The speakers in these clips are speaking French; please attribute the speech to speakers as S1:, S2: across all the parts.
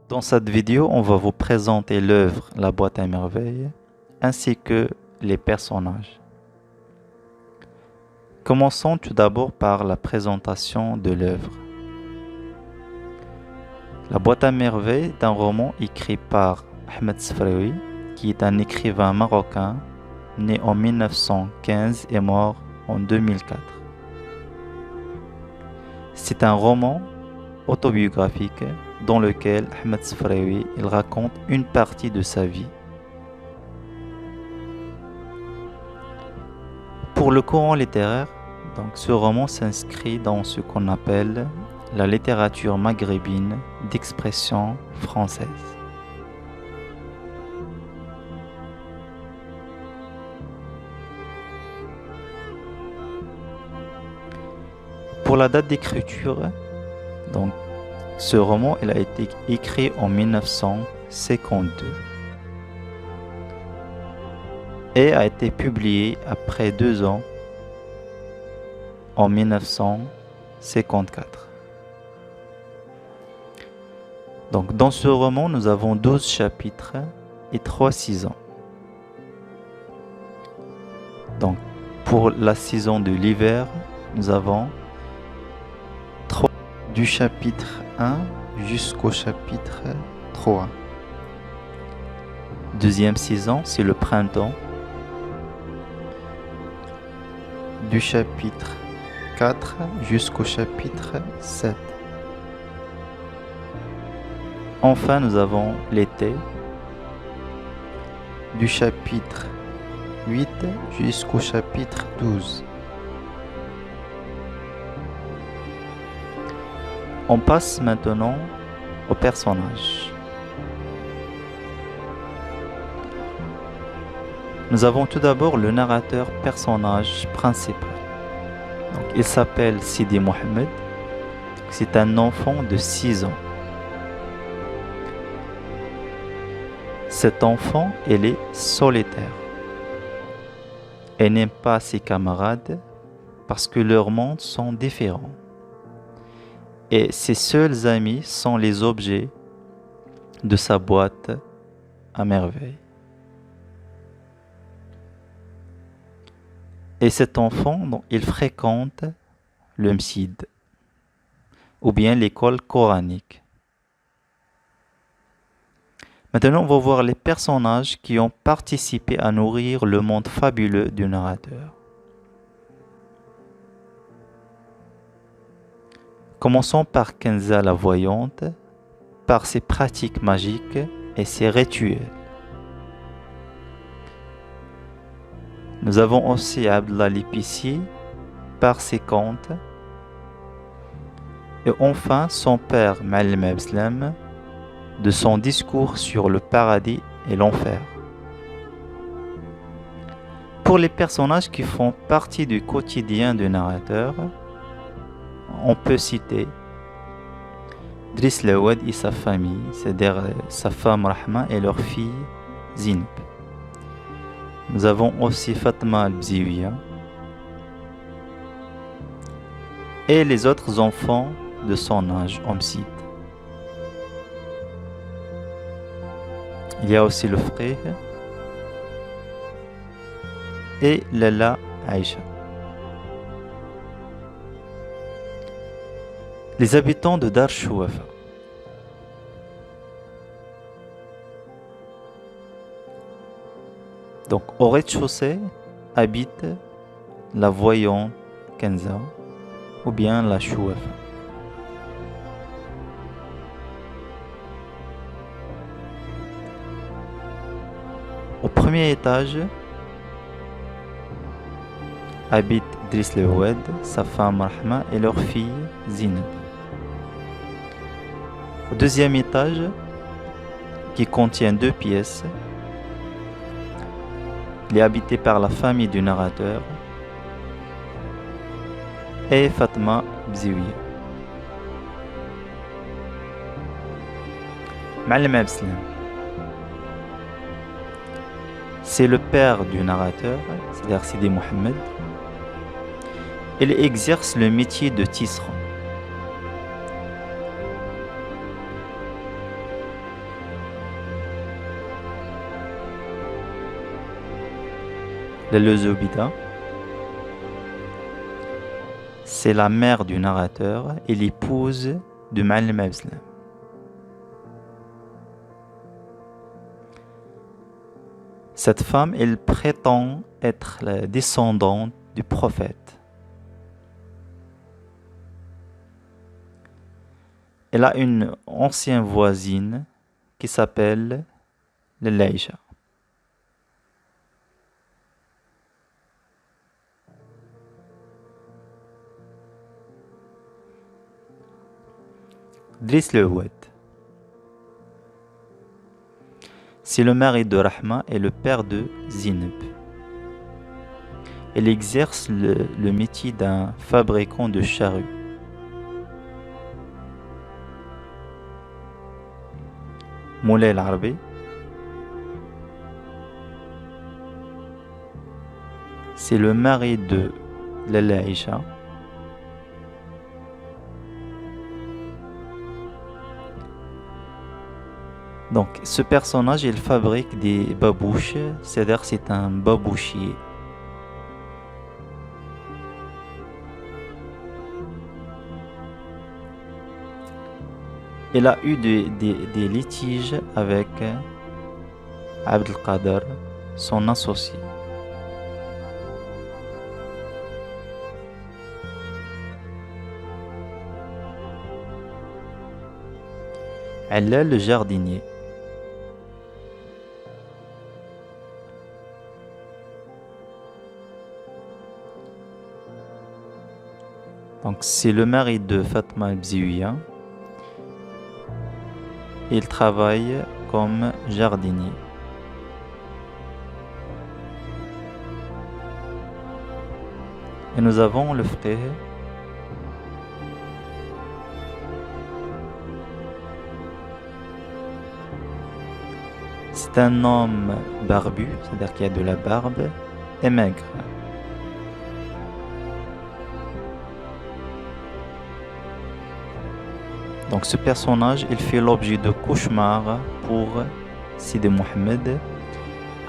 S1: Dans cette vidéo, on va vous présenter l'œuvre La boîte à merveilles ainsi que les personnages. Commençons tout d'abord par la présentation de l'œuvre. La boîte à merveilles est un roman écrit par Ahmed Sefraoui, qui est un écrivain marocain né en 1915 et mort en 2004. C'est un roman autobiographique dans lequel Ahmed Sefraoui il raconte une partie de sa vie. Pour le courant littéraire, donc ce roman s'inscrit dans ce qu'on appelle la littérature maghrébine d'expression française. Pour la date d'écriture, donc ce roman il a été écrit en 1952 et a été publié après 2 ans en 1954. Donc dans ce roman, nous avons 12 chapitres et 3 saisons. Donc pour la saison de l'hiver, nous avons 3 du chapitre 1 jusqu'au chapitre 3. Deuxième saison, c'est le printemps. Du chapitre 4 jusqu'au chapitre 7. Enfin, nous avons l'été, du chapitre 8 jusqu'au chapitre 12. On passe maintenant aux personnages. Nous avons tout d'abord le narrateur personnage principal. Donc, il s'appelle Sidi Mohamed. C'est un enfant de 6 ans. Cet enfant, il est solitaire. Il n'aime pas ses camarades parce que leurs mondes sont différents. Et ses seuls amis sont les objets de sa boîte à merveilles. Et cet enfant, donc, il fréquente le Msid, ou bien l'école coranique. Maintenant, on va voir les personnages qui ont participé à nourrir le monde fabuleux du narrateur. Commençons par Kenza la voyante, par ses pratiques magiques et ses rituels. Nous avons aussi Abdallah l'épicier par ses contes. Et enfin son père Ma'allim Abslam de son discours sur le paradis et l'enfer. Pour les personnages qui font partie du quotidien du narrateur, on peut citer Driss Lawad et sa famille, c'est-à-dire sa femme Rahma et leur fille Zinb. Nous avons aussi Fatma al-Bziouia et les autres enfants de son âge, Omsid. Il y a aussi le frère et Lala Aïcha. Les habitants de Dar Chouafa. Donc au rez-de-chaussée habite la voyante Kenza ou bien la Chouafa. Au premier étage habite Driss Lawad, sa femme Rahma et leur fille Zineb. Au deuxième étage, qui contient 2 pièces, il est habité par la famille du narrateur et Fatma Bziouia. Ma'allim Abslam, c'est le père du narrateur, c'est-à-dire Sidi Mohamed. Il exerce le métier de tisserand. Lalla Zoubida, c'est la mère du narrateur et l'épouse de Ma'allim Abdeslam. Cette femme, elle prétend être la descendante du prophète. Elle a une ancienne voisine qui s'appelle Laïcha. Driss le Houed, c'est le mari de Rahma et le père de Zineb. Elle exerce le métier d'un fabricant de charrues. Moulay al-Arbi, c'est le mari de Lalla Aïcha. Donc, ce personnage, il fabrique des babouches, c'est-à-dire c'est un babouchier. Il a eu des litiges avec Abdelkader, son associé. Allah le jardinier. Donc c'est le mari de Fatma Bziouya. Il travaille comme jardinier. Et nous avons le frère. C'est un homme barbu, c'est-à-dire qu'il a de la barbe, et maigre. Donc ce personnage, il fait l'objet de cauchemars pour Sidi Mohammed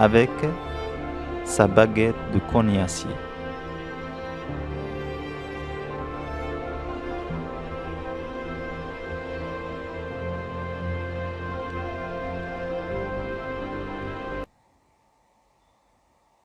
S1: avec sa baguette de cognacier.